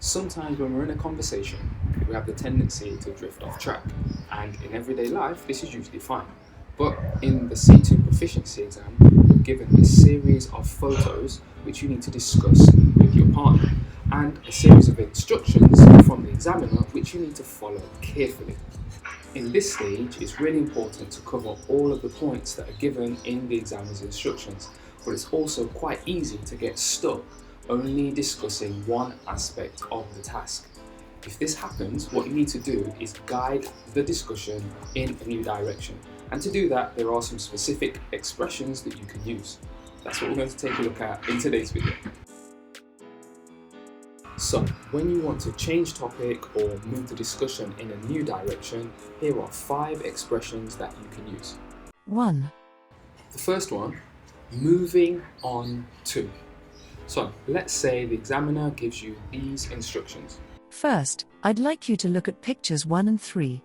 Sometimes when we're in a conversation, we have the tendency to drift off track, and in everyday life, this is usually fine. But in the C2 proficiency exam, you're given a series of photos which you need to discuss with your partner, and a series of instructions from the examiner which you need to follow carefully. In this stage, it's really important to cover all of the points that are given in the examiner's instructions, but it's also quite easy to get stuck only discussing one aspect of the task. If this happens, what you need to do is guide the discussion in a new direction. And to do that, there are some specific expressions that you can use. That's what we're going to take a look at in today's video. So, when you want to change topic or move the discussion in a new direction, here are 5 expressions that you can use. 1. The first one, moving on to. So, let's say the examiner gives you these instructions. First, I'd like you to look at pictures 1 and 3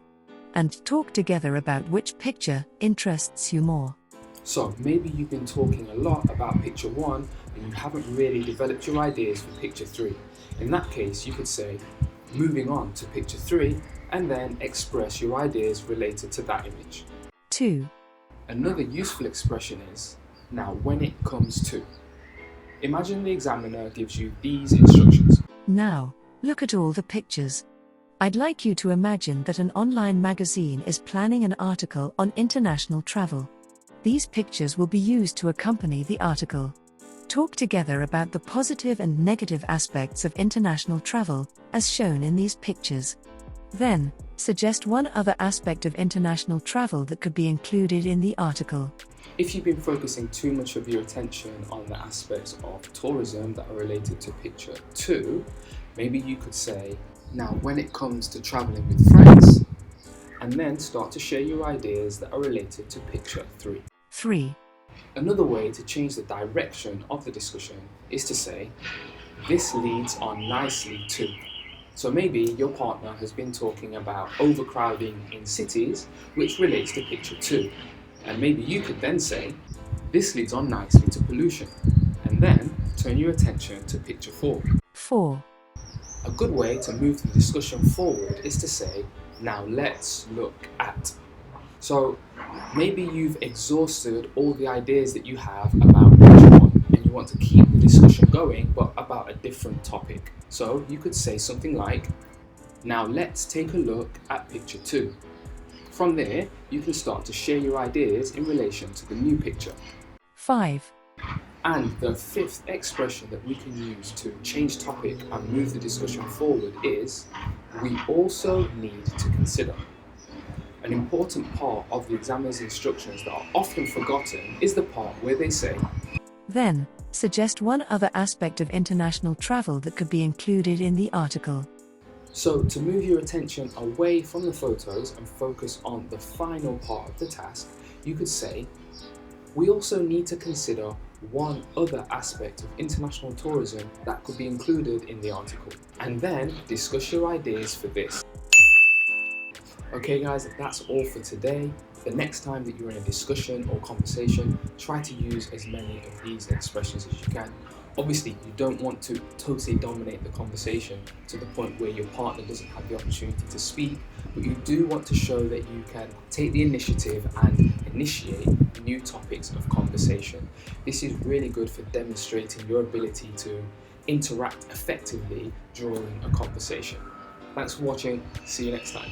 and talk together about which picture interests you more. So, maybe you've been talking a lot about picture 1 and you haven't really developed your ideas for picture 3. In that case, you could say, moving on to picture 3, and then express your ideas related to that image. 2. Another useful expression is, now when it comes to. Imagine the examiner gives you these instructions. Now, look at all the pictures. I'd like you to imagine that an online magazine is planning an article on international travel. These pictures will be used to accompany the article. Talk together about the positive and negative aspects of international travel, as shown in these pictures. Then, suggest one other aspect of international travel that could be included in the article. If you've been focusing too much of your attention on the aspects of tourism that are related to picture 2, maybe you could say, now when it comes to traveling with friends, and then start to share your ideas that are related to picture 3. 3. Another way to change the direction of the discussion is to say, this leads on nicely to. So maybe your partner has been talking about overcrowding in cities, which relates to picture 2. And maybe you could then say, this leads on nicely to pollution, and then turn your attention to picture 4. 4. A good way to move the discussion forward is to say, now let's look at. So maybe you've exhausted all the ideas that you have about picture 1, and you want to keep the discussion going, but about a different topic. So you could say something like, now let's take a look at picture 2. From there, you can start to share your ideas in relation to the new picture. 5. And the 5th expression that we can use to change topic and move the discussion forward is, we also need to consider. An important part of the examiner's instructions that are often forgotten is the part where they say, Then, suggest one other aspect of international travel that could be included in the article. So to move your attention away from the photos and focus on the final part of the task, you could say, we also need to consider one other aspect of international tourism that could be included in the article, and then discuss your ideas for this. Okay guys, that's all for today. The next time that you're in a discussion or conversation, try to use as many of these expressions as you can. Obviously, you don't want to totally dominate the conversation to the point where your partner doesn't have the opportunity to speak, but you do want to show that you can take the initiative and initiate new topics of conversation. This is really good for demonstrating your ability to interact effectively during a conversation. Thanks for watching. See you next time.